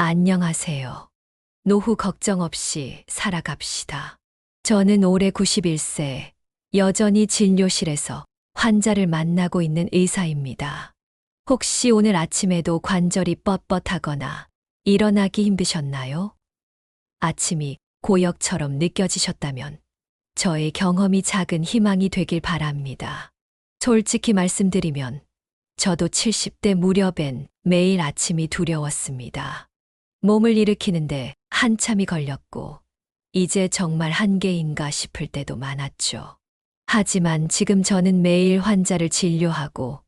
안녕하세요. 노후 걱정 없이 살아갑시다. 저는 올해 91세, 여전히 진료실에서 환자를 만나고 있는 의사입니다. 혹시 오늘 아침에도 관절이 뻣뻣하거나 일어나기 힘드셨나요? 아침이 고역처럼 느껴지셨다면 저의 경험이 작은 희망이 되길 바랍니다. 솔직히 말씀드리면 저도 70대 무렵엔 매일 아침이 두려웠습니다. 몸을 일으키는데 한참이 걸렸고 이제 정말 한계인가 싶을 때도 많았죠. 하지만 지금 저는 매일 환자를 진료하고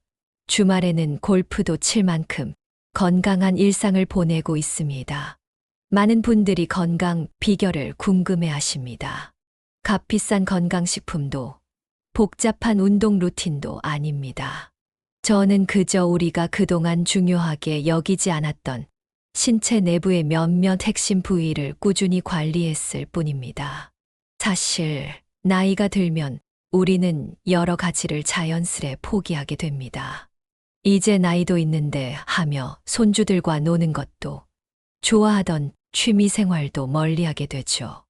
주말에는 골프도 칠 만큼 건강한 일상을 보내고 있습니다. 많은 분들이 건강 비결을 궁금해 하십니다. 값비싼 건강식품도 복잡한 운동 루틴도 아닙니다. 저는 그저 우리가 그동안 중요하게 여기지 않았던 신체 내부의 몇몇 핵심 부위를 꾸준히 관리했을 뿐입니다. 사실 나이가 들면 우리는 여러 가지를 자연스레 포기하게 됩니다. 이제 나이도 있는데 하며 손주들과 노는 것도 좋아하던 취미 생활도 멀리하게 되죠.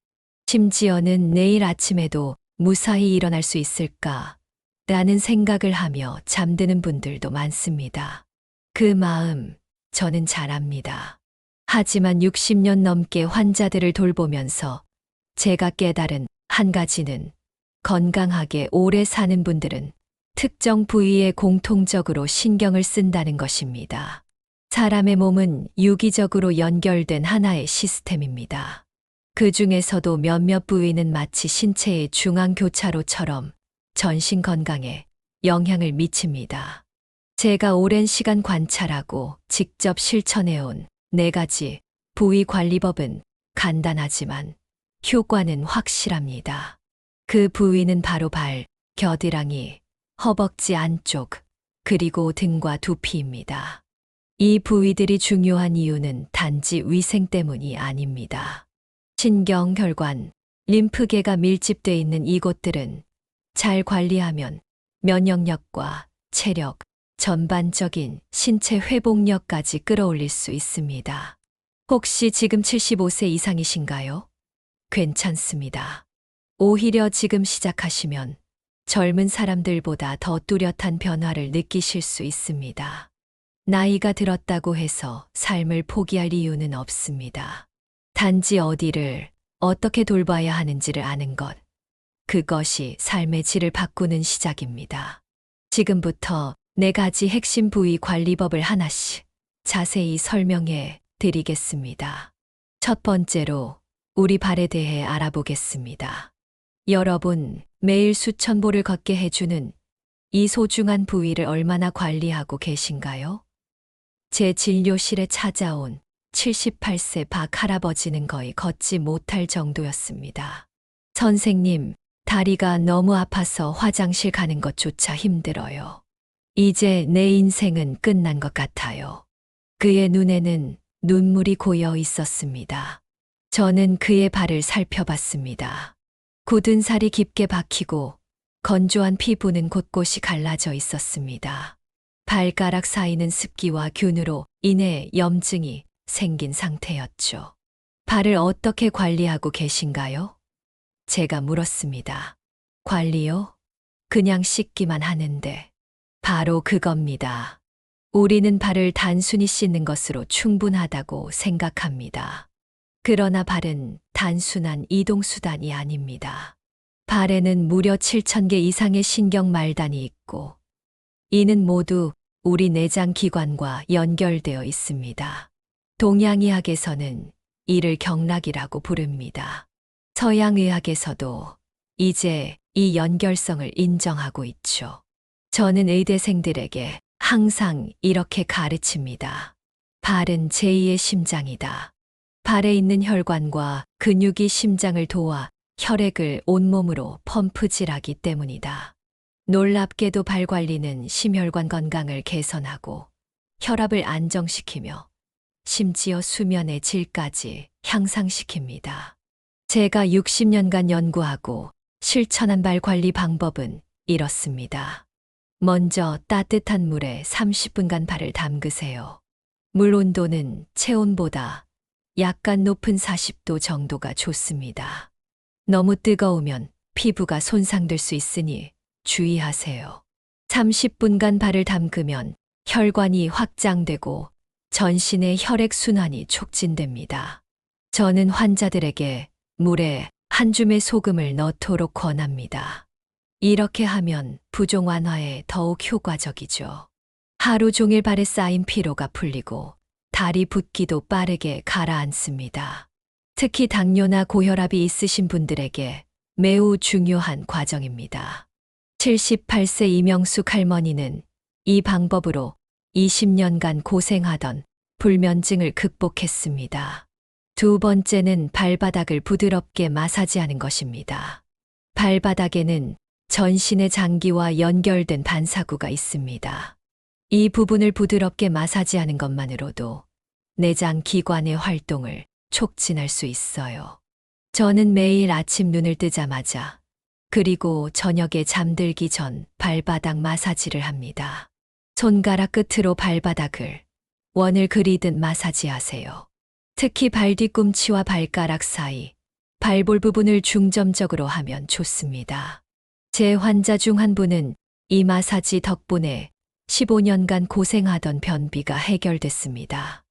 심지어는 내일 아침에도 무사히 일어날 수 있을까? 라는 생각을 하며 잠드는 분들도 많습니다. 그 마음 저는 잘 압니다. 하지만 60년 넘게 환자들을 돌보면서 제가 깨달은 한 가지는 건강하게 오래 사는 분들은 특정 부위에 공통적으로 신경을 쓴다는 것입니다. 사람의 몸은 유기적으로 연결된 하나의 시스템입니다. 그 중에서도 몇몇 부위는 마치 신체의 중앙교차로처럼 전신 건강에 영향을 미칩니다. 제가 오랜 시간 관찰하고 직접 실천해온 4가지 부위 관리법은 간단하지만 효과는 확실합니다. 그 부위는 바로 발, 겨드랑이, 허벅지 안쪽, 그리고 등과 두피입니다. 이 부위들이 중요한 이유는 단지 위생 때문이 아닙니다. 신경, 혈관, 림프계가 밀집돼 있는 이곳들은 잘 관리하면 면역력과 체력, 전반적인 신체 회복력까지 끌어올릴 수 있습니다. 혹시 지금 75세 이상이신가요? 괜찮습니다. 오히려 지금 시작하시면 젊은 사람들보다 더 뚜렷한 변화를 느끼실 수 있습니다. 나이가 들었다고 해서 삶을 포기할 이유는 없습니다. 단지 어디를 어떻게 돌봐야 하는지를 아는 것. 그것이 삶의 질을 바꾸는 시작입니다. 지금부터 4가지 핵심 부위 관리법을 하나씩 자세히 설명해 드리겠습니다. 첫 번째로 우리 발에 대해 알아보겠습니다. 여러분, 매일 수천 보를 걷게 해주는 이 소중한 부위를 얼마나 관리하고 계신가요? 제 진료실에 찾아온 78세 박 할아버지는 거의 걷지 못할 정도였습니다. 선생님, 다리가 너무 아파서 화장실 가는 것조차 힘들어요. 이제 내 인생은 끝난 것 같아요. 그의 눈에는 눈물이 고여 있었습니다. 저는 그의 발을 살펴봤습니다. 굳은 살이 깊게 박히고 건조한 피부는 곳곳이 갈라져 있었습니다. 발가락 사이는 습기와 균으로 인해 염증이 생긴 상태였죠. 발을 어떻게 관리하고 계신가요? 제가 물었습니다. 관리요? 그냥 씻기만 하는데. 바로 그겁니다. 우리는 발을 단순히 씻는 것으로 충분하다고 생각합니다. 그러나 발은 단순한 이동수단이 아닙니다. 발에는 무려 7,000개 이상의 신경 말단이 있고, 이는 모두 우리 내장 기관과 연결되어 있습니다. 동양의학에서는 이를 경락이라고 부릅니다. 서양의학에서도 이제 이 연결성을 인정하고 있죠. 저는 의대생들에게 항상 이렇게 가르칩니다. 발은 제2의 심장이다. 발에 있는 혈관과 근육이 심장을 도와 혈액을 온몸으로 펌프질하기 때문이다. 놀랍게도 발 관리는 심혈관 건강을 개선하고 혈압을 안정시키며 심지어 수면의 질까지 향상시킵니다. 제가 60년간 연구하고 실천한 발 관리 방법은 이렇습니다. 먼저 따뜻한 물에 30분간 발을 담그세요. 물 온도는 체온보다 약간 높은 40도 정도가 좋습니다. 너무 뜨거우면 피부가 손상될 수 있으니 주의하세요. 30분간 발을 담그면 혈관이 확장되고 전신의 혈액순환이 촉진됩니다. 저는 환자들에게 물에 한 줌의 소금을 넣도록 권합니다. 이렇게 하면 부종 완화에 더욱 효과적이죠. 하루 종일 발에 쌓인 피로가 풀리고 다리 붓기도 빠르게 가라앉습니다. 특히 당뇨나 고혈압이 있으신 분들에게 매우 중요한 과정입니다. 78세 이명숙 할머니는 이 방법으로 20년간 고생하던 불면증을 극복했습니다. 두 번째는 발바닥을 부드럽게 마사지하는 것입니다. 발바닥에는 전신의 장기와 연결된 반사구가 있습니다. 이 부분을 부드럽게 마사지하는 것만으로도 내장 기관의 활동을 촉진할 수 있어요. 저는 매일 아침 눈을 뜨자마자 그리고 저녁에 잠들기 전 발바닥 마사지를 합니다. 손가락 끝으로 발바닥을 원을 그리듯 마사지하세요. 특히 발 뒤꿈치와 발가락 사이, 발볼 부분을 중점적으로 하면 좋습니다. 제 환자 중 한 분은 이 마사지 덕분에 15년간 고생하던 변비가 해결됐습니다.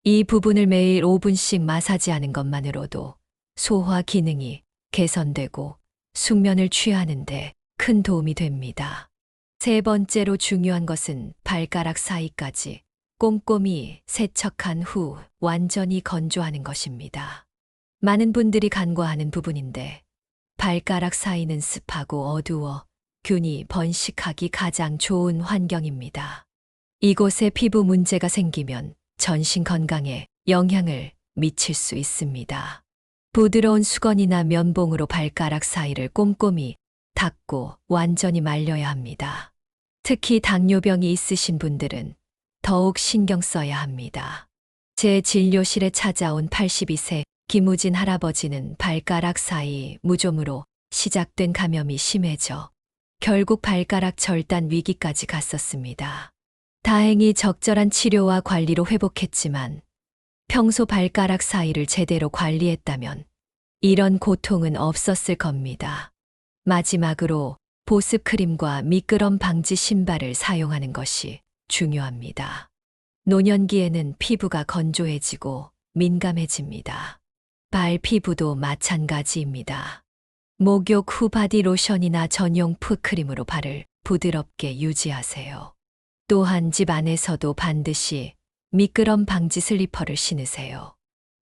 이 부분을 매일 5분씩 마사지하는 것만으로도 소화 기능이 개선되고 숙면을 취하는데 큰 도움이 됩니다. 세 번째로 중요한 것은 발가락 사이까지 꼼꼼히 세척한 후 완전히 건조하는 것입니다. 많은 분들이 간과하는 부분인데 발가락 사이는 습하고 어두워 균이 번식하기 가장 좋은 환경입니다. 이곳에 피부 문제가 생기면 전신 건강에 영향을 미칠 수 있습니다. 부드러운 수건이나 면봉으로 발가락 사이를 꼼꼼히 닦고 완전히 말려야 합니다. 특히 당뇨병이 있으신 분들은 더욱 신경 써야 합니다. 제 진료실에 찾아온 82세 김우진 할아버지는 발가락 사이 무좀으로 시작된 감염이 심해져 결국 발가락 절단 위기까지 갔었습니다. 다행히 적절한 치료와 관리로 회복했지만 평소 발가락 사이를 제대로 관리했다면 이런 고통은 없었을 겁니다. 마지막으로 보습 크림과 미끄럼 방지 신발을 사용하는 것이 중요합니다. 노년기에는 피부가 건조해지고 민감해집니다. 발 피부도 마찬가지입니다. 목욕 후 바디로션이나 전용 풋크림으로 발을 부드럽게 유지하세요. 또한 집 안에서도 반드시 미끄럼 방지 슬리퍼를 신으세요.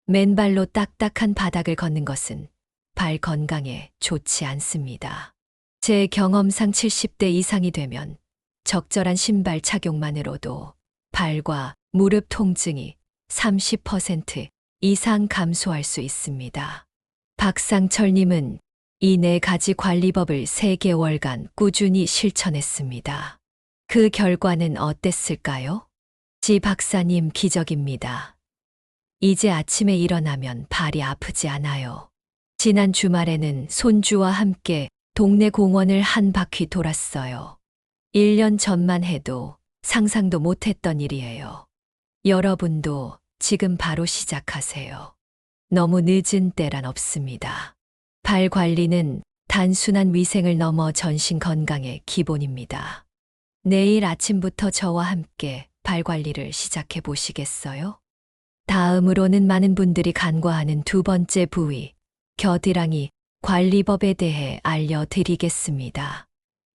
맨발로 딱딱한 바닥을 걷는 것은 발 건강에 좋지 않습니다. 제 경험상 70대 이상이 되면 적절한 신발 착용만으로도 발과 무릎 통증이 30% 이상 감소할 수 있습니다. 박상철님은 이 4가지 관리법을 3개월간 꾸준히 실천했습니다. 그 결과는 어땠을까요? 지 박사님 기적입니다. 이제 아침에 일어나면 발이 아프지 않아요. 지난 주말에는 손주와 함께 동네 공원을 한 바퀴 돌았어요. 1년 전만 해도 상상도 못했던 일이에요. 여러분도 지금 바로 시작하세요. 너무 늦은 때란 없습니다. 발 관리는 단순한 위생을 넘어 전신 건강의 기본입니다. 내일 아침부터 저와 함께 발 관리를 시작해 보시겠어요? 다음으로는 많은 분들이 간과하는 두 번째 부위, 겨드랑이 관리법에 대해 알려드리겠습니다.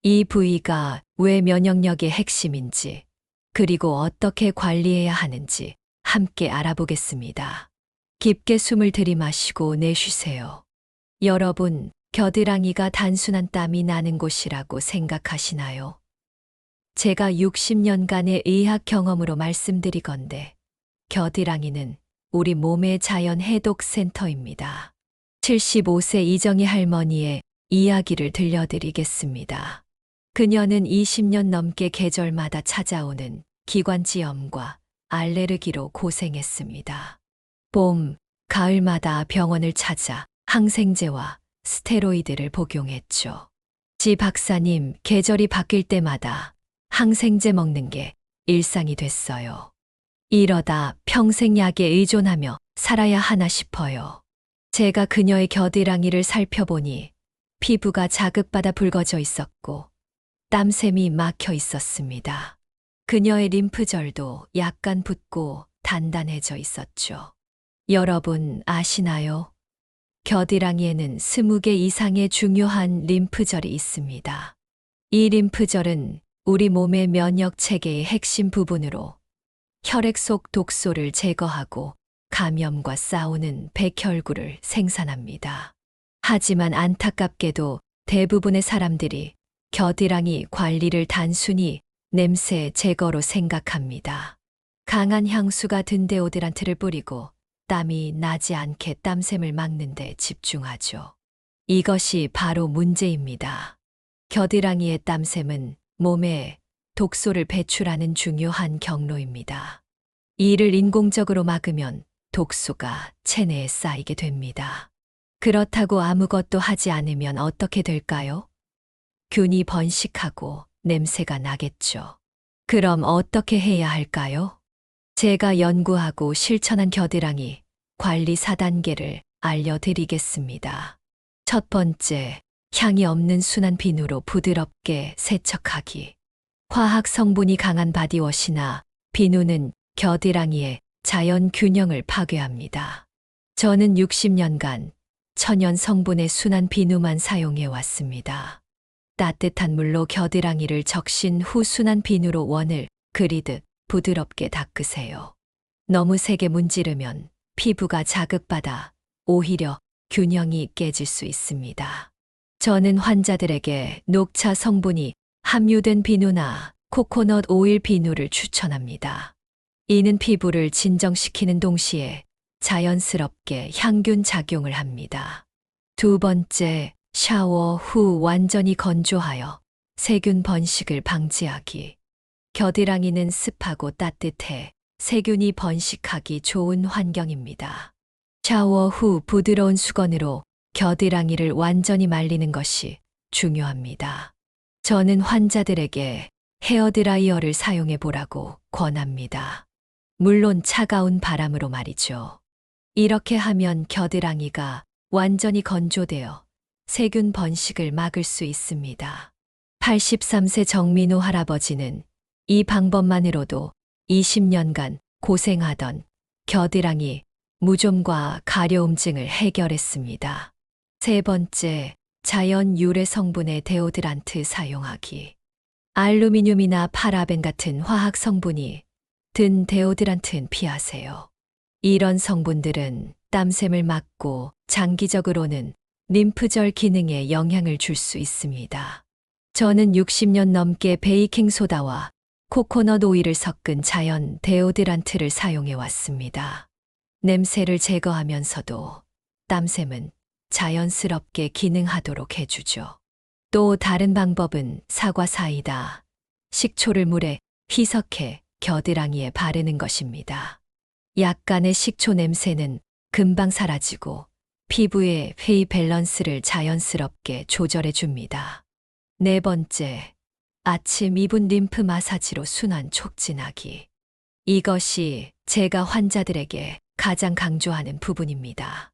이 부위가 왜 면역력의 핵심인지, 그리고 어떻게 관리해야 하는지 함께 알아보겠습니다. 깊게 숨을 들이마시고 내쉬세요. 여러분, 겨드랑이가 단순한 땀이 나는 곳이라고 생각하시나요? 제가 60년간의 의학 경험으로 말씀드리건대 겨드랑이는 우리 몸의 자연 해독 센터입니다. 75세 이정희 할머니의 이야기를 들려드리겠습니다. 그녀는 20년 넘게 계절마다 찾아오는 기관지염과 알레르기로 고생했습니다. 봄, 가을마다 병원을 찾아 항생제와 스테로이드를 복용했죠. 지 박사님, 계절이 바뀔 때마다 항생제 먹는 게 일상이 됐어요. 이러다 평생 약에 의존하며 살아야 하나 싶어요. 제가 그녀의 겨드랑이를 살펴보니 피부가 자극받아 붉어져 있었고 땀샘이 막혀 있었습니다. 그녀의 림프절도 약간 붓고 단단해져 있었죠. 여러분 아시나요? 겨드랑이에는 20개 이상의 중요한 림프절이 있습니다. 이 림프절은 우리 몸의 면역 체계의 핵심 부분으로 혈액 속 독소를 제거하고 감염과 싸우는 백혈구를 생산합니다. 하지만 안타깝게도 대부분의 사람들이 겨드랑이 관리를 단순히 냄새 제거로 생각합니다. 강한 향수가 든 데오드란트를 뿌리고 땀이 나지 않게 땀샘을 막는 데 집중하죠. 이것이 바로 문제입니다. 겨드랑이의 땀샘은 몸에 독소를 배출하는 중요한 경로입니다. 이를 인공적으로 막으면 독소가 체내에 쌓이게 됩니다. 그렇다고 아무것도 하지 않으면 어떻게 될까요? 균이 번식하고 냄새가 나겠죠. 그럼 어떻게 해야 할까요? 제가 연구하고 실천한 겨드랑이 관리 4단계를 알려드리겠습니다. 첫 번째, 향이 없는 순한 비누로 부드럽게 세척하기. 화학 성분이 강한 바디워시나 비누는 겨드랑이의 자연 균형을 파괴합니다. 저는 60년간 천연 성분의 순한 비누만 사용해 왔습니다. 따뜻한 물로 겨드랑이를 적신 후 순한 비누로 원을 그리듯 부드럽게 닦으세요. 너무 세게 문지르면 피부가 자극받아 오히려 균형이 깨질 수 있습니다. 저는 환자들에게 녹차 성분이 함유된 비누나 코코넛 오일 비누를 추천합니다. 이는 피부를 진정시키는 동시에 자연스럽게 향균 작용을 합니다. 두 번째, 샤워 후 완전히 건조하여 세균 번식을 방지하기. 겨드랑이는 습하고 따뜻해 세균이 번식하기 좋은 환경입니다. 샤워 후 부드러운 수건으로 겨드랑이를 완전히 말리는 것이 중요합니다. 저는 환자들에게 헤어드라이어를 사용해 보라고 권합니다. 물론 차가운 바람으로 말이죠. 이렇게 하면 겨드랑이가 완전히 건조되어 세균 번식을 막을 수 있습니다. 83세 정민호 할아버지는 이 방법만으로도 20년간 고생하던 겨드랑이 무좀과 가려움증을 해결했습니다. 세 번째, 자연 유래 성분의 데오드란트 사용하기. 알루미늄이나 파라벤 같은 화학 성분이 든 데오드란트는 피하세요. 이런 성분들은 땀샘을 막고 장기적으로는 림프절 기능에 영향을 줄 수 있습니다. 저는 60년 넘게 베이킹소다와 코코넛 오일을 섞은 자연 데오드란트를 사용해 왔습니다. 냄새를 제거하면서도 땀샘은 자연스럽게 기능하도록 해주죠. 또 다른 방법은 사과 사이다, 식초를 물에 희석해 겨드랑이에 바르는 것입니다. 약간의 식초 냄새는 금방 사라지고 피부의 pH 밸런스를 자연스럽게 조절해 줍니다. 네 번째, 아침 2분 림프 마사지로 순환 촉진하기. 이것이 제가 환자들에게 가장 강조하는 부분입니다.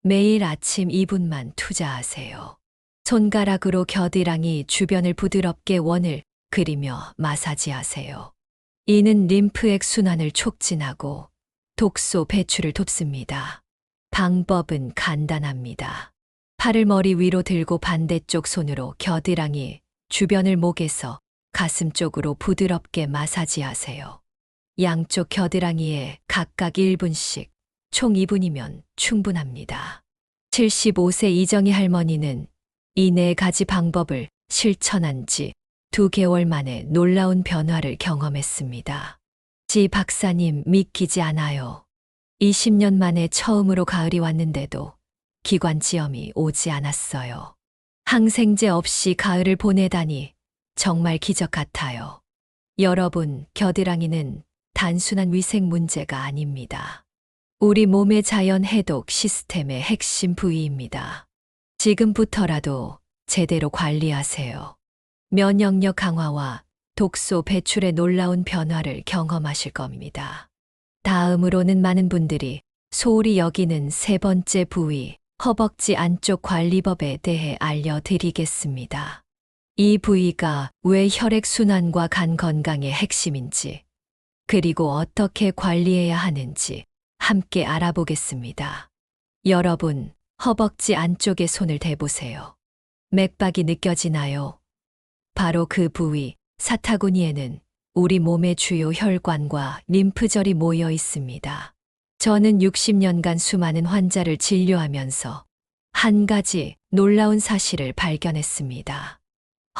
매일 아침 2분만 투자하세요. 손가락으로 겨드랑이 주변을 부드럽게 원을 그리며 마사지하세요. 이는 림프액 순환을 촉진하고 독소 배출을 돕습니다. 방법은 간단합니다. 팔을 머리 위로 들고 반대쪽 손으로 겨드랑이 주변을 목에서 가슴 쪽으로 부드럽게 마사지하세요. 양쪽 겨드랑이에 각각 1분씩, 총 2분이면 충분합니다. 75세 이정희 할머니는 이 4가지 방법을 실천한 지 2개월 만에 놀라운 변화를 경험했습니다. 지 박사님 믿기지 않아요. 20년 만에 처음으로 가을이 왔는데도 기관지염이 오지 않았어요. 항생제 없이 가을을 보내다니 정말 기적 같아요. 여러분, 겨드랑이는 단순한 위생 문제가 아닙니다. 우리 몸의 자연 해독 시스템의 핵심 부위입니다. 지금부터라도 제대로 관리하세요. 면역력 강화와 독소 배출의 놀라운 변화를 경험하실 겁니다. 다음으로는 많은 분들이 소홀히 여기는 세 번째 부위, 허벅지 안쪽 관리법에 대해 알려드리겠습니다. 이 부위가 왜 혈액순환과 간 건강의 핵심인지, 그리고 어떻게 관리해야 하는지 함께 알아보겠습니다. 여러분, 허벅지 안쪽에 손을 대보세요. 맥박이 느껴지나요? 바로 그 부위, 사타구니에는 우리 몸의 주요 혈관과 림프절이 모여 있습니다. 저는 60년간 수많은 환자를 진료하면서 한 가지 놀라운 사실을 발견했습니다.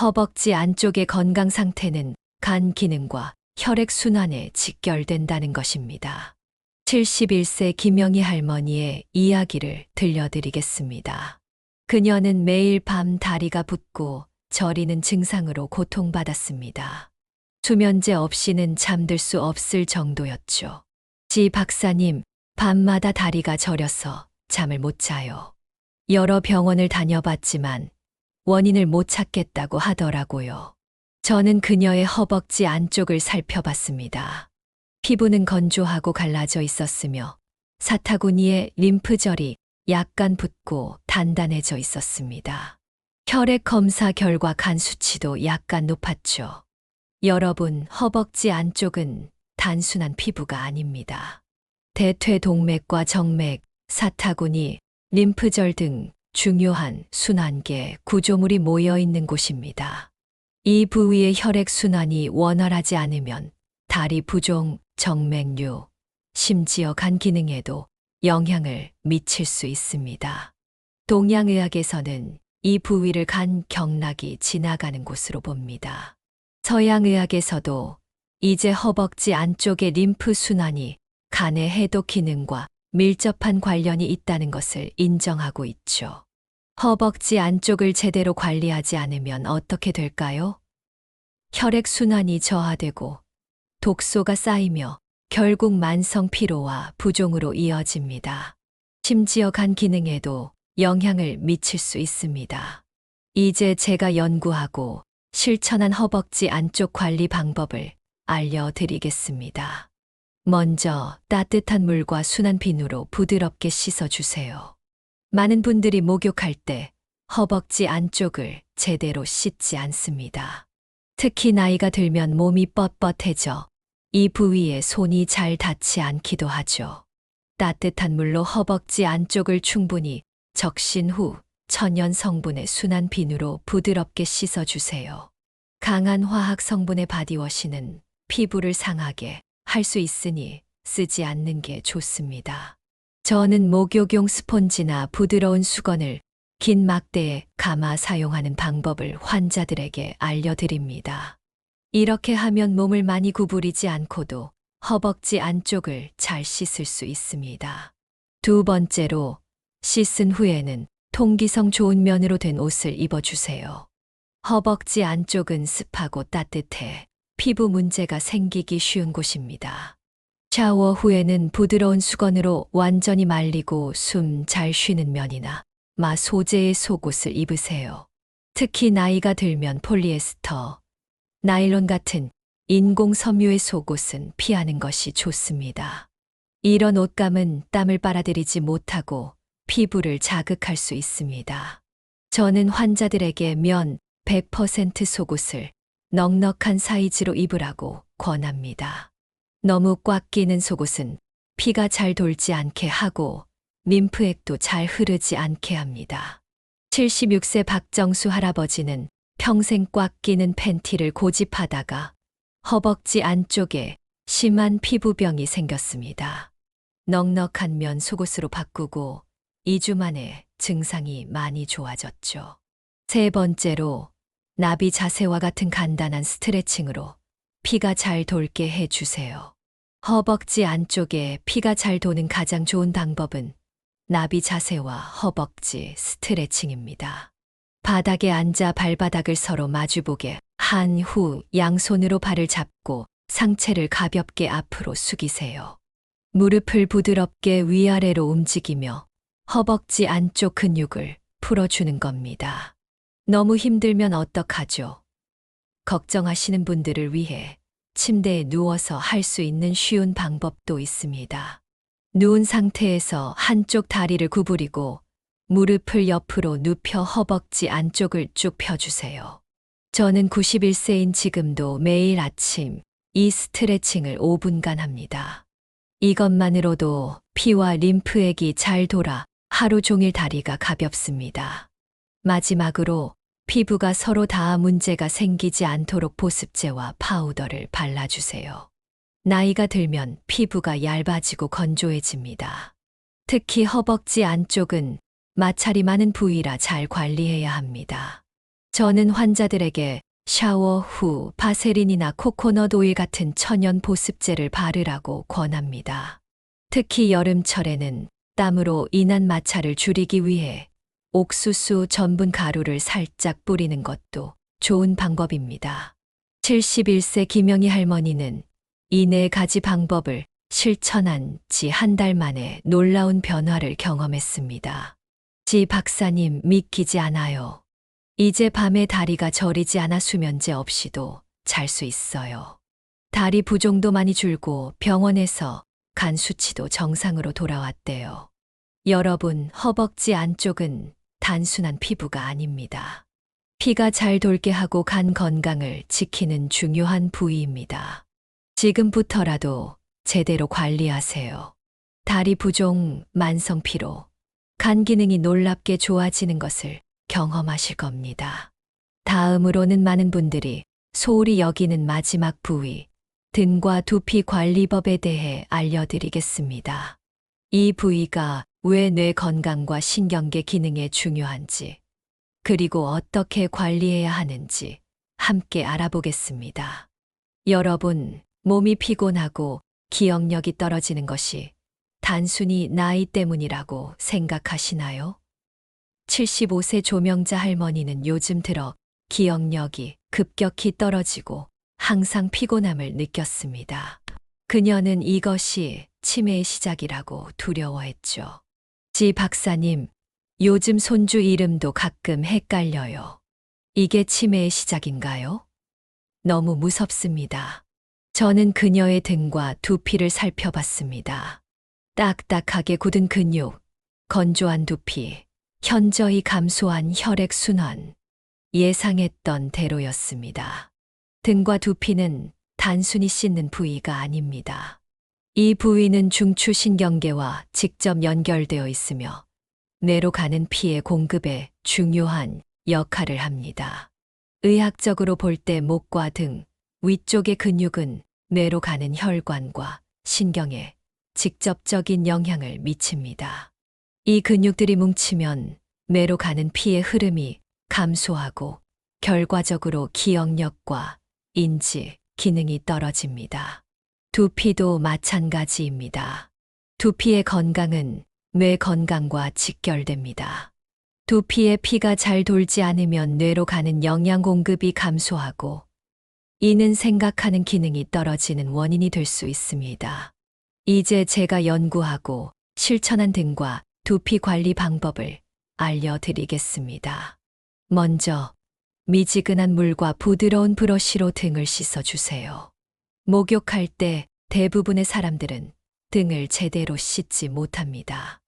허벅지 안쪽의 건강 상태는 간 기능과 혈액순환에 직결된다는 것입니다. 71세 김영희 할머니의 이야기를 들려드리겠습니다. 그녀는 매일 밤 다리가 붓고 저리는 증상으로 고통받았습니다. 수면제 없이는 잠들 수 없을 정도였죠. 지 박사님, 밤마다 다리가 저려서 잠을 못 자요. 여러 병원을 다녀봤지만 원인을 못 찾겠다고 하더라고요. 저는 그녀의 허벅지 안쪽을 살펴봤습니다. 피부는 건조하고 갈라져 있었으며 사타구니의 림프절이 약간 붓고 단단해져 있었습니다. 혈액 검사 결과 간 수치도 약간 높았죠. 여러분, 허벅지 안쪽은 단순한 피부가 아닙니다. 대퇴동맥과 정맥, 사타구니, 림프절 등 중요한 순환계 구조물이 모여 있는 곳입니다. 이 부위의 혈액순환이 원활하지 않으면 다리 부종, 정맥류, 심지어 간 기능에도 영향을 미칠 수 있습니다. 동양의학에서는 이 부위를 간 경락이 지나가는 곳으로 봅니다. 서양의학에서도 이제 허벅지 안쪽의 림프 순환이 간의 해독 기능과 밀접한 관련이 있다는 것을 인정하고 있죠. 허벅지 안쪽을 제대로 관리하지 않으면 어떻게 될까요? 혈액순환이 저하되고 독소가 쌓이며 결국 만성 피로와 부종으로 이어집니다. 심지어 간 기능에도 영향을 미칠 수 있습니다. 이제 제가 연구하고 실천한 허벅지 안쪽 관리 방법을 알려드리겠습니다. 먼저 따뜻한 물과 순한 비누로 부드럽게 씻어주세요. 많은 분들이 목욕할 때 허벅지 안쪽을 제대로 씻지 않습니다. 특히 나이가 들면 몸이 뻣뻣해져 이 부위에 손이 잘 닿지 않기도 하죠. 따뜻한 물로 허벅지 안쪽을 충분히 적신 후 천연 성분의 순한 비누로 부드럽게 씻어주세요. 강한 화학 성분의 바디워시는 피부를 상하게 할 수 있으니 쓰지 않는 게 좋습니다. 저는 목욕용 스폰지나 부드러운 수건을 긴 막대에 감아 사용하는 방법을 환자들에게 알려드립니다. 이렇게 하면 몸을 많이 구부리지 않고도 허벅지 안쪽을 잘 씻을 수 있습니다. 두 번째로, 씻은 후에는 통기성 좋은 면으로 된 옷을 입어주세요. 허벅지 안쪽은 습하고 따뜻해 피부 문제가 생기기 쉬운 곳입니다. 샤워 후에는 부드러운 수건으로 완전히 말리고 숨 잘 쉬는 면이나 소재의 속옷을 입으세요. 특히 나이가 들면 폴리에스터, 나일론 같은 인공 섬유의 속옷은 피하는 것이 좋습니다. 이런 옷감은 땀을 빨아들이지 못하고 피부를 자극할 수 있습니다. 저는 환자들에게 면 100% 속옷을 넉넉한 사이즈로 입으라고 권합니다. 너무 꽉 끼는 속옷은 피가 잘 돌지 않게 하고 림프액도 잘 흐르지 않게 합니다. 76세 박정수 할아버지는 평생 꽉 끼는 팬티를 고집하다가 허벅지 안쪽에 심한 피부병이 생겼습니다. 넉넉한 면 속옷으로 바꾸고 2주 만에 증상이 많이 좋아졌죠. 세 번째로, 나비 자세와 같은 간단한 스트레칭으로 피가 잘 돌게 해주세요. 허벅지 안쪽에 피가 잘 도는 가장 좋은 방법은 나비 자세와 허벅지 스트레칭입니다. 바닥에 앉아 발바닥을 서로 마주보게 한 후 양손으로 발을 잡고 상체를 가볍게 앞으로 숙이세요. 무릎을 부드럽게 위아래로 움직이며 허벅지 안쪽 근육을 풀어주는 겁니다. 너무 힘들면 어떡하죠? 걱정하시는 분들을 위해 침대에 누워서 할 수 있는 쉬운 방법도 있습니다. 누운 상태에서 한쪽 다리를 구부리고 무릎을 옆으로 눕혀 허벅지 안쪽을 쭉 펴주세요. 저는 91세인 지금도 매일 아침 이 스트레칭을 5분간 합니다. 이것만으로도 피와 림프액이 잘 돌아 하루 종일 다리가 가볍습니다. 마지막으로 피부가 서로 닿아 문제가 생기지 않도록 보습제와 파우더를 발라주세요. 나이가 들면 피부가 얇아지고 건조해집니다. 특히 허벅지 안쪽은 마찰이 많은 부위라 잘 관리해야 합니다. 저는 환자들에게 샤워 후 바세린이나 코코넛 오일 같은 천연 보습제를 바르라고 권합니다. 특히 여름철에는 땀으로 인한 마찰을 줄이기 위해 옥수수 전분 가루를 살짝 뿌리는 것도 좋은 방법입니다. 71세 김영희 할머니는 이 네 가지 방법을 실천한 지 한 달 만에 놀라운 변화를 경험했습니다. 지 박사님 믿기지 않아요. 이제 밤에 다리가 저리지 않아 수면제 없이도 잘 수 있어요. 다리 부종도 많이 줄고 병원에서 간 수치도 정상으로 돌아왔대요. 여러분, 허벅지 안쪽은 단순한 피부가 아닙니다. 피가 잘 돌게 하고 간 건강을 지키는 중요한 부위입니다. 지금부터라도 제대로 관리하세요. 다리 부종, 만성 피로, 간 기능이 놀랍게 좋아지는 것을 경험하실 겁니다. 다음으로는 많은 분들이 소홀히 여기는 마지막 부위, 등과 두피 관리법에 대해 알려드리겠습니다. 이 부위가 왜 뇌 건강과 신경계 기능에 중요한지, 그리고 어떻게 관리해야 하는지 함께 알아보겠습니다. 여러분, 몸이 피곤하고 기억력이 떨어지는 것이 단순히 나이 때문이라고 생각하시나요? 75세 조명자 할머니는 요즘 들어 기억력이 급격히 떨어지고 항상 피곤함을 느꼈습니다. 그녀는 이것이 치매의 시작이라고 두려워했죠. 지 박사님, 요즘 손주 이름도 가끔 헷갈려요. 이게 치매의 시작인가요? 너무 무섭습니다. 저는 그녀의 등과 두피를 살펴봤습니다. 딱딱하게 굳은 근육, 건조한 두피, 현저히 감소한 혈액순환, 예상했던 대로였습니다. 등과 두피는 단순히 씻는 부위가 아닙니다. 이 부위는 중추신경계와 직접 연결되어 있으며 뇌로 가는 피의 공급에 중요한 역할을 합니다. 의학적으로 볼 때 목과 등 위쪽의 근육은 뇌로 가는 혈관과 신경에 직접적인 영향을 미칩니다. 이 근육들이 뭉치면 뇌로 가는 피의 흐름이 감소하고 결과적으로 기억력과 인지, 기능이 떨어집니다. 두피도 마찬가지입니다. 두피의 건강은 뇌 건강과 직결됩니다. 두피에 피가 잘 돌지 않으면 뇌로 가는 영양 공급이 감소하고 이는 생각하는 기능이 떨어지는 원인이 될 수 있습니다. 이제 제가 연구하고 실천한 등과 두피 관리 방법을 알려드리겠습니다. 먼저 미지근한 물과 부드러운 브러쉬로 등을 씻어주세요. 목욕할 때 대부분의 사람들은 등을 제대로 씻지 못합니다.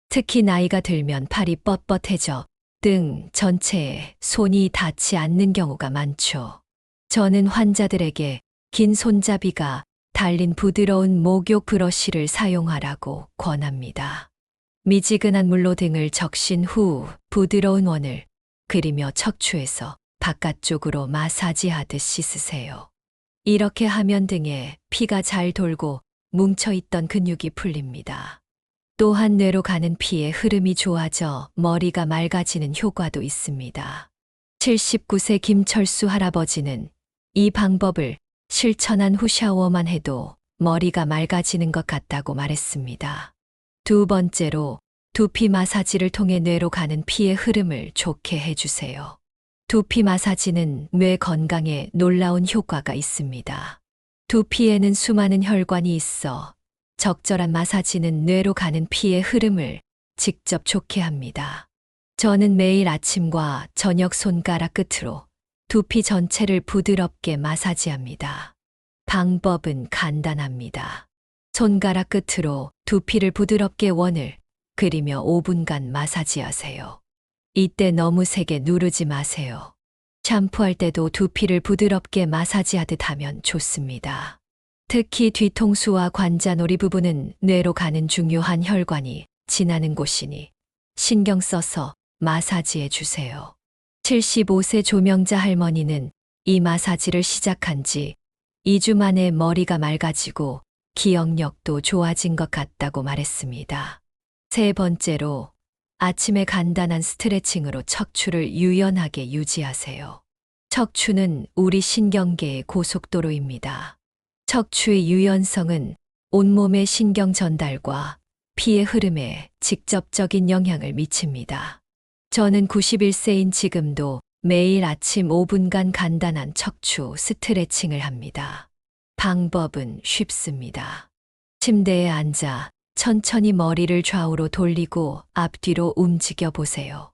특히 나이가 들면 팔이 뻣뻣해져 등 전체에 손이 닿지 않는 경우가 많죠. 저는 환자들에게 긴 손잡이가 달린 부드러운 목욕 브러쉬를 사용하라고 권합니다. 미지근한 물로 등을 적신 후 부드러운 원을 그리며 척추에서 바깥쪽으로 마사지하듯 씻으세요. 이렇게 하면 등에 피가 잘 돌고 뭉쳐있던 근육이 풀립니다. 또한 뇌로 가는 피의 흐름이 좋아져 머리가 맑아지는 효과도 있습니다. 79세 김철수 할아버지는 이 방법을 실천한 후 샤워만 해도 머리가 맑아지는 것 같다고 말했습니다. 두 번째로 두피 마사지를 통해 뇌로 가는 피의 흐름을 좋게 해주세요. 두피 마사지는 뇌 건강에 놀라운 효과가 있습니다. 두피에는 수많은 혈관이 있어 적절한 마사지는 뇌로 가는 피의 흐름을 직접 좋게 합니다. 저는 매일 아침과 저녁 손가락 끝으로 두피 전체를 부드럽게 마사지합니다. 방법은 간단합니다. 손가락 끝으로 두피를 부드럽게 원을 그리며 5분간 마사지하세요. 이때 너무 세게 누르지 마세요. 샴푸할 때도 두피를 부드럽게 마사지하듯 하면 좋습니다. 특히 뒤통수와 관자놀이 부분은 뇌로 가는 중요한 혈관이 지나는 곳이니 신경 써서 마사지해 주세요. 75세 조명자 할머니는 이 마사지를 시작한 지 2주 만에 머리가 맑아지고 기억력도 좋아진 것 같다고 말했습니다. 세 번째로 아침에 간단한 스트레칭으로 척추를 유연하게 유지하세요. 척추는 우리 신경계의 고속도로입니다. 척추의 유연성은 온몸의 신경 전달과 피의 흐름에 직접적인 영향을 미칩니다. 저는 91세인 지금도 매일 아침 5분간 간단한 척추 스트레칭을 합니다. 방법은 쉽습니다. 침대에 앉아 천천히 머리를 좌우로 돌리고 앞뒤로 움직여 보세요.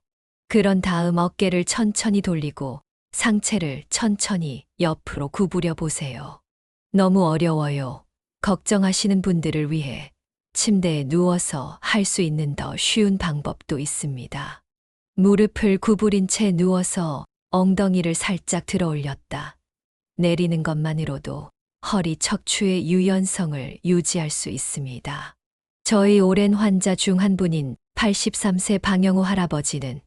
그런 다음 어깨를 천천히 돌리고 상체를 천천히 옆으로 구부려 보세요. 너무 어려워요. 걱정하시는 분들을 위해 침대에 누워서 할 수 있는 더 쉬운 방법도 있습니다. 무릎을 구부린 채 누워서 엉덩이를 살짝 들어 올렸다 내리는 것만으로도 허리 척추의 유연성을 유지할 수 있습니다. 저희 오랜 환자 중 한 분인 83세 방영호 할아버지는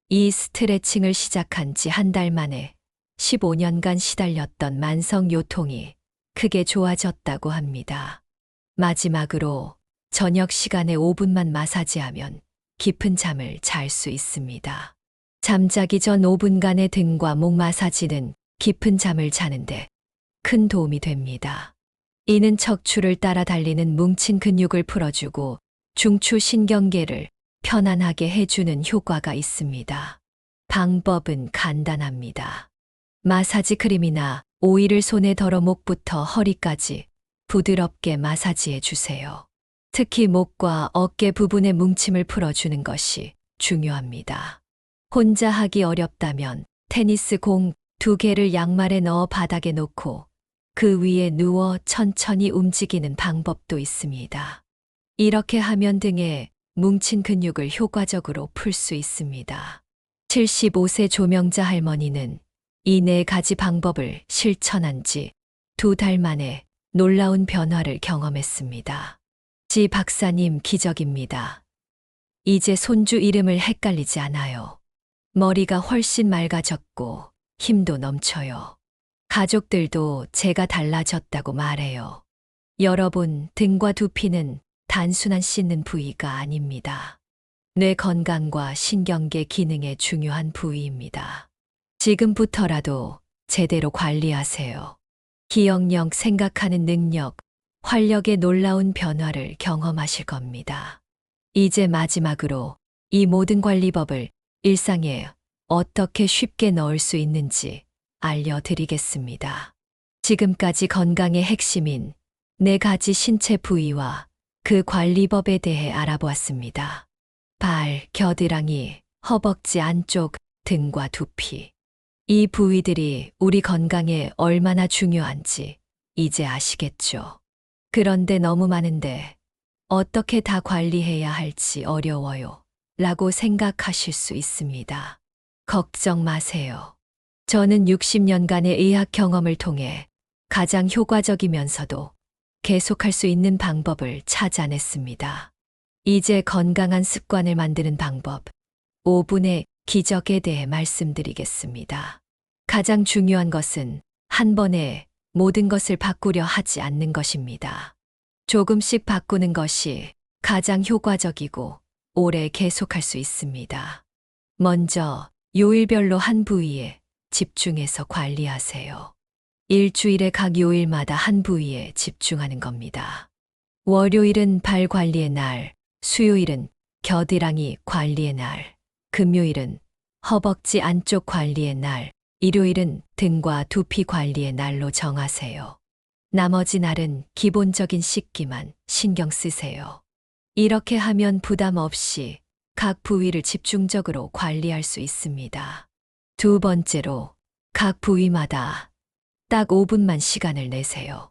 이 스트레칭을 시작한 지 한 달 만에 15년간 시달렸던 만성 요통이 크게 좋아졌다고 합니다. 마지막으로 저녁 시간에 5분만 마사지하면 깊은 잠을 잘 수 있습니다. 잠자기 전 5분간의 등과 목 마사지는 깊은 잠을 자는데 큰 도움이 됩니다. 이는 척추를 따라 달리는 뭉친 근육을 풀어주고 중추 신경계를 편안하게 해주는 효과가 있습니다. 방법은 간단합니다. 마사지 크림이나 오일을 손에 덜어 목부터 허리까지 부드럽게 마사지해 주세요. 특히 목과 어깨 부분의 뭉침을 풀어주는 것이 중요합니다. 혼자 하기 어렵다면 테니스 공 2개를 양말에 넣어 바닥에 놓고 그 위에 누워 천천히 움직이는 방법도 있습니다. 이렇게 하면 등에 뭉친 근육을 효과적으로 풀 수 있습니다. 75세 조명자 할머니는 이 4가지 방법을 실천한 지 2달 만에 놀라운 변화를 경험했습니다. 지 박사님 기적입니다. 이제 손주 이름을 헷갈리지 않아요. 머리가 훨씬 맑아졌고 힘도 넘쳐요. 가족들도 제가 달라졌다고 말해요. 여러분, 등과 두피는 단순한 씻는 부위가 아닙니다. 뇌 건강과 신경계 기능에 중요한 부위입니다. 지금부터라도 제대로 관리하세요. 기억력, 생각하는 능력, 활력의 놀라운 변화를 경험하실 겁니다. 이제 마지막으로 이 모든 관리법을 일상에 어떻게 쉽게 넣을 수 있는지 알려드리겠습니다. 지금까지 건강의 핵심인 4가지 신체 부위와 그 관리법에 대해 알아보았습니다. 발, 겨드랑이, 허벅지 안쪽, 등과 두피. 이 부위들이 우리 건강에 얼마나 중요한지 이제 아시겠죠? 그런데 너무 많은데 어떻게 다 관리해야 할지 어려워요. 라고 생각하실 수 있습니다. 걱정 마세요. 저는 60년간의 의학 경험을 통해 가장 효과적이면서도 계속할 수 있는 방법을 찾아냈습니다. 이제 건강한 습관을 만드는 방법, 5분의 기적에 대해 말씀드리겠습니다. 가장 중요한 것은 한 번에 모든 것을 바꾸려 하지 않는 것입니다. 조금씩 바꾸는 것이 가장 효과적이고 오래 계속할 수 있습니다. 먼저 요일별로 한 부위에 집중해서 관리하세요. 일주일에 각 요일마다 한 부위에 집중하는 겁니다. 월요일은 발 관리의 날, 수요일은 겨드랑이 관리의 날, 금요일은 허벅지 안쪽 관리의 날, 일요일은 등과 두피 관리의 날로 정하세요. 나머지 날은 기본적인 씻기만 신경 쓰세요. 이렇게 하면 부담 없이 각 부위를 집중적으로 관리할 수 있습니다. 2번째로 각 부위마다 딱 5분만 시간을 내세요.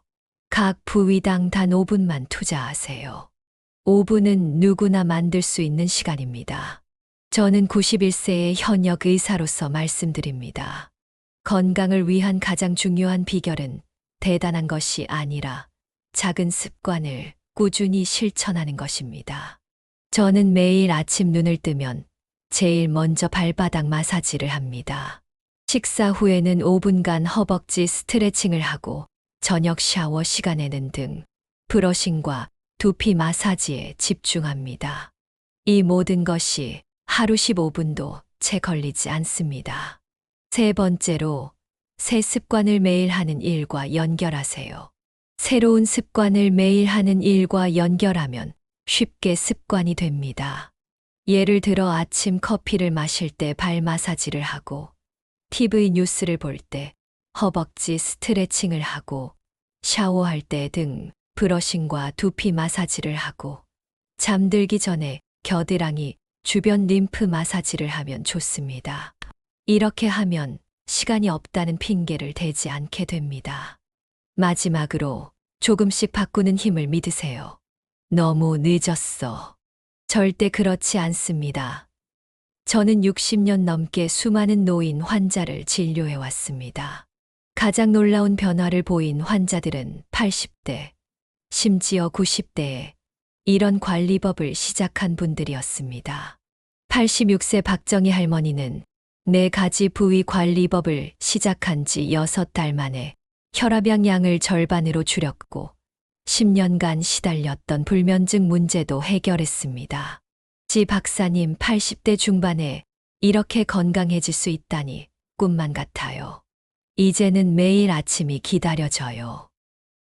각 부위당 단 5분만 투자하세요. 5분은 누구나 만들 수 있는 시간입니다. 저는 91세의 현역 의사로서 말씀드립니다. 건강을 위한 가장 중요한 비결은 대단한 것이 아니라 작은 습관을 꾸준히 실천하는 것입니다. 저는 매일 아침 눈을 뜨면 제일 먼저 발바닥 마사지를 합니다. 식사 후에는 5분간 허벅지 스트레칭을 하고 저녁 샤워 시간에는 등, 브러싱과 두피 마사지에 집중합니다. 이 모든 것이 하루 15분도 채 걸리지 않습니다. 세 번째로, 새 습관을 매일 하는 일과 연결하세요. 새로운 습관을 매일 하는 일과 연결하면 쉽게 습관이 됩니다. 예를 들어 아침 커피를 마실 때 발 마사지를 하고, TV 뉴스를 볼 때 허벅지 스트레칭을 하고, 샤워할 때 등 브러싱과 두피 마사지를 하고, 잠들기 전에 겨드랑이 주변 림프 마사지를 하면 좋습니다. 이렇게 하면 시간이 없다는 핑계를 대지 않게 됩니다. 마지막으로 조금씩 바꾸는 힘을 믿으세요. 너무 늦었어. 절대 그렇지 않습니다. 저는 60년 넘게 수많은 노인 환자를 진료해 왔습니다. 가장 놀라운 변화를 보인 환자들은 80대, 심지어 90대에 이런 관리법을 시작한 분들이었습니다. 86세 박정희 할머니는 4가지 부위 관리법을 시작한 지 6달 만에 혈압약 양을 절반으로 줄였고 10년간 시달렸던 불면증 문제도 해결했습니다. 지 박사님 80대 중반에 이렇게 건강해질 수 있다니 꿈만 같아요. 이제는 매일 아침이 기다려져요.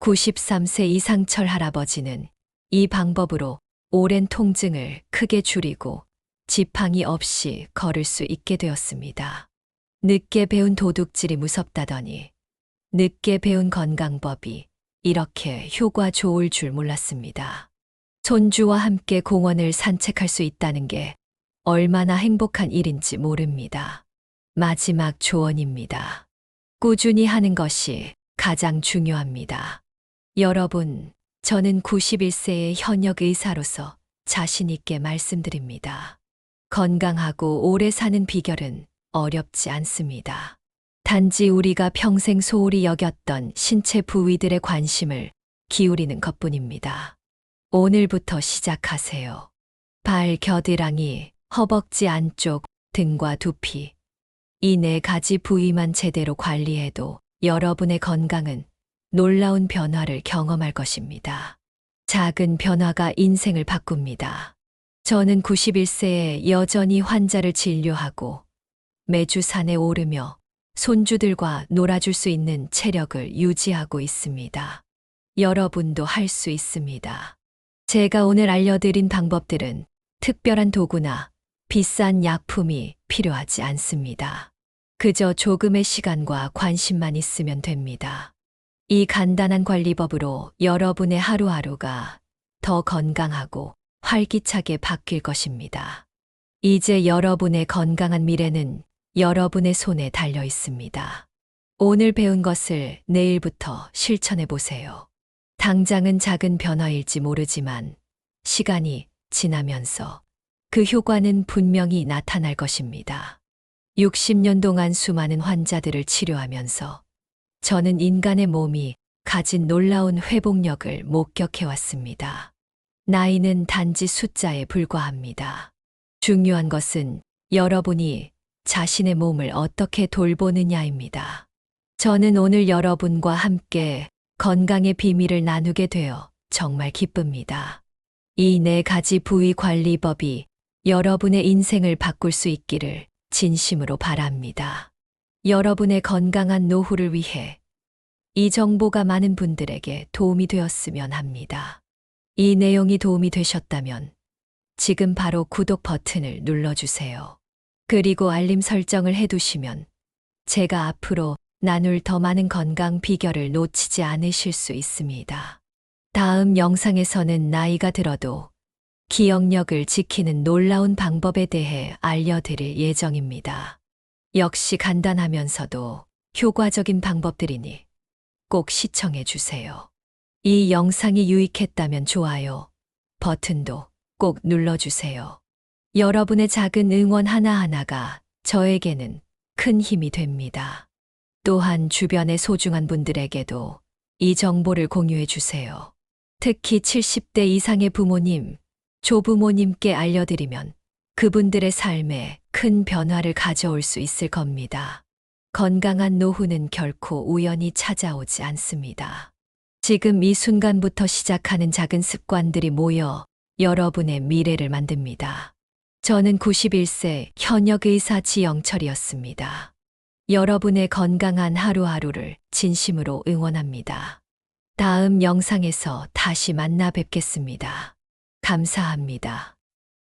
93세 이상철 할아버지는 이 방법으로 오랜 통증을 크게 줄이고 지팡이 없이 걸을 수 있게 되었습니다. 늦게 배운 도둑질이 무섭다더니 늦게 배운 건강법이 이렇게 효과 좋을 줄 몰랐습니다. 손주와 함께 공원을 산책할 수 있다는 게 얼마나 행복한 일인지 모릅니다. 마지막 조언입니다. 꾸준히 하는 것이 가장 중요합니다. 여러분, 저는 91세의 현역 의사로서 자신 있게 말씀드립니다. 건강하고 오래 사는 비결은 어렵지 않습니다. 단지 우리가 평생 소홀히 여겼던 신체 부위들의 관심을 기울이는 것뿐입니다. 오늘부터 시작하세요. 발, 겨드랑이, 허벅지 안쪽, 등과 두피. 이 4가지 부위만 제대로 관리해도 여러분의 건강은 놀라운 변화를 경험할 것입니다. 작은 변화가 인생을 바꿉니다. 저는 91세에 여전히 환자를 진료하고 매주 산에 오르며 손주들과 놀아줄 수 있는 체력을 유지하고 있습니다. 여러분도 할 수 있습니다. 제가 오늘 알려드린 방법들은 특별한 도구나 비싼 약품이 필요하지 않습니다. 그저 조금의 시간과 관심만 있으면 됩니다. 이 간단한 관리법으로 여러분의 하루하루가 더 건강하고 활기차게 바뀔 것입니다. 이제 여러분의 건강한 미래는 여러분의 손에 달려 있습니다. 오늘 배운 것을 내일부터 실천해 보세요. 당장은 작은 변화일지 모르지만 시간이 지나면서 그 효과는 분명히 나타날 것입니다. 60년 동안 수많은 환자들을 치료하면서 저는 인간의 몸이 가진 놀라운 회복력을 목격해 왔습니다. 나이는 단지 숫자에 불과합니다. 중요한 것은 여러분이 자신의 몸을 어떻게 돌보느냐입니다. 저는 오늘 여러분과 함께 건강의 비밀을 나누게 되어 정말 기쁩니다. 이 4가지 부위 관리법이 여러분의 인생을 바꿀 수 있기를 진심으로 바랍니다. 여러분의 건강한 노후를 위해 이 정보가 많은 분들에게 도움이 되었으면 합니다. 이 내용이 도움이 되셨다면 지금 바로 구독 버튼을 눌러주세요. 그리고 알림 설정을 해두시면 제가 앞으로 나눌 더 많은 건강 비결을 놓치지 않으실 수 있습니다. 다음 영상에서는 나이가 들어도 기억력을 지키는 놀라운 방법에 대해 알려드릴 예정입니다. 역시 간단하면서도 효과적인 방법들이니 꼭 시청해 주세요. 이 영상이 유익했다면 좋아요 버튼도 꼭 눌러주세요. 여러분의 작은 응원 하나하나가 저에게는 큰 힘이 됩니다. 또한 주변의 소중한 분들에게도 이 정보를 공유해 주세요. 특히 70대 이상의 부모님, 조부모님께 알려드리면 그분들의 삶에 큰 변화를 가져올 수 있을 겁니다. 건강한 노후는 결코 우연히 찾아오지 않습니다. 지금 이 순간부터 시작하는 작은 습관들이 모여 여러분의 미래를 만듭니다. 저는 91세 현역 의사 지영철이었습니다. 여러분의 건강한 하루하루를 진심으로 응원합니다. 다음 영상에서 다시 만나 뵙겠습니다. 감사합니다.